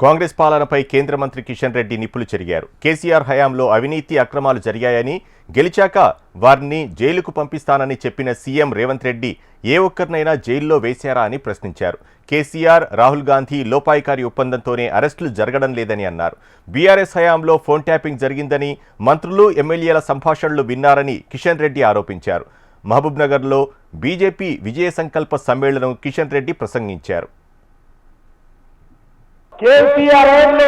కాంగ్రెస్ పాలనపై కేంద్ర మంత్రి కిషన్ రెడ్డి నిప్పులు చెరిగారు. కేసీఆర్ హయాంలో అవినీతి అక్రమాలు జరిగాయని, గెలిచాక వారిని జైలుకు పంపిస్తానని చెప్పిన సీఎం రేవంత్ రెడ్డి ఏ ఒక్కరినైనా జైల్లో వేశారా అని ప్రశ్నించారు. కేసీఆర్, రాహుల్ గాంధీ లోపాయికారి ఒప్పందంతోనే అరెస్టులు జరగడం లేదని అన్నారు. బీఆర్ఎస్ హయాంలో ఫోన్ ట్యాపింగ్ జరిగిందని, మంత్రులు, ఎమ్మెల్యేల సంభాషణలు విన్నారని కిషన్ రెడ్డి ఆరోపించారు. మహబూబ్నగర్లో బీజేపీ విజయ సంకల్ప సమ్మేళనం కిషన్ రెడ్డి ప్రసంగించారు. కేసీఆర్ లో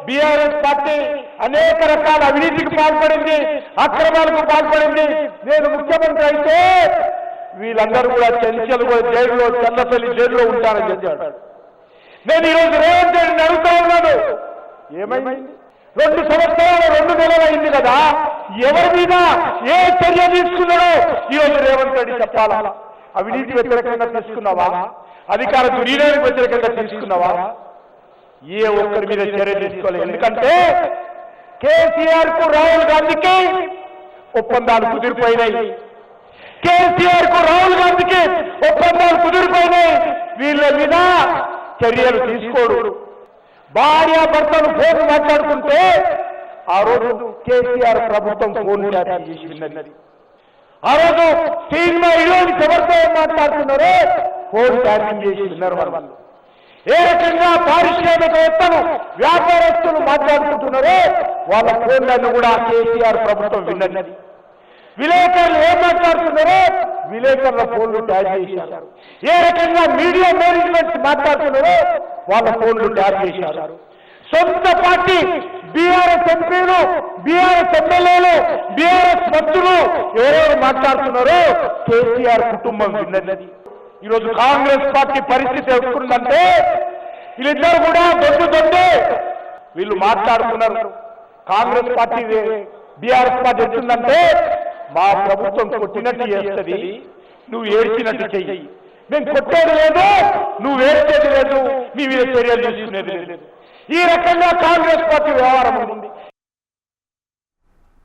బీఆర్ఎస్ పార్టీ అనేక రకాల అవినీతికి పాల్పడింది, అక్రమాలకు పాల్పడింది. నేను ముఖ్యమంత్రి అయితే వీళ్ళందరూ కూడా చెంచలు జైల్లో, చల్లపల్లి జైల్లో ఉంటారని చెప్పాడు. నేను ఈరోజు రేవంత్ రెడ్డిని అడుగుతా ఉన్నాను, ఏమైంది? 2 సంవత్సరాలు 2 నెలలు అయింది కదా, ఎవరి మీద ఏ చర్య తీసుకున్నాడో ఈరోజు రేవంత్ రెడ్డి చెప్పాలా? అవినీతి వ్యతిరేకంగా తీసుకున్నావా? అధికార దుర్వినియోగానికి వ్యతిరేకంగా తీసుకున్నావా? ఏ ఒక్కరి మీద చర్య తీసుకోలేదు. ఎందుకంటే కేసీఆర్ కు, రాహుల్ గాంధీకి ఒప్పందాలు కుదిరిపోయినాయి. కేసీఆర్ కు, రాహుల్ గాంధీకి ఒప్పందాలు కుదిరిపోయినాయి. వీళ్ళ మీద చర్యలు తీసుకోడు. భార్యాభర్తలు ఫోన్ మాట్లాడుకుంటే ఆ రోజు కేసీఆర్ ప్రభుత్వం ఫోన్ ట్యాపింగ్ చేసి విన్నది. ఆ రోజు సినిమా హీరోయిన్స్ ఎవరితో మాట్లాడుతున్నారో ఫోన్ ట్యాపింగ్ చేసి విన్నారు. వాళ్ళు ఏ రకంగా పారిశ్రామికవేత్తలు, వ్యాపారస్తులు మాట్లాడుకుంటున్నారో వాళ్ళ ఫోన్లను కూడా కేసీఆర్ ప్రభుత్వం విన్నది. విలేకరులు ఏం మాట్లాడుతున్నారో విలేకరుల ఫోన్లు ట్యాప్ చేశారు. ఏ రకంగా మీడియా మేనేజ్మెంట్ మాట్లాడుతున్నారో వాళ్ళ ఫోన్లు ట్యాప్ చేశారు. సొంత పార్టీ బీఆర్ఎస్ ఎంపీలు, బీఆర్ఎస్ ఎమ్మెల్యేలు, బీఆర్ఎస్ మంత్రులు ఎవరెవరు మాట్లాడుతున్నారో కేసీఆర్ కుటుంబం విన్నది. ఈరోజు కాంగ్రెస్ పార్టీ పరిస్థితి ఎదుర్కొందంటే వీళ్ళిద్దరు కూడా దొడ్డే వీళ్ళు మాట్లాడుతున్నారు. కాంగ్రెస్ పార్టీ బీఆర్ఎస్ పార్టీ ఎదుర్కొందంటే మా ప్రభుత్వం కొట్టినట్టు చేస్తుంది, నువ్వు ఏడ్చినట్టు చెయ్యి. మేము కొట్టేది లేదు, నువ్వు ఏడ్చేది లేదు, మీ మీద చర్యలు తీసుకునేది లేదు. ఈ రకంగా కాంగ్రెస్ పార్టీ వ్యవహారం ఉంది.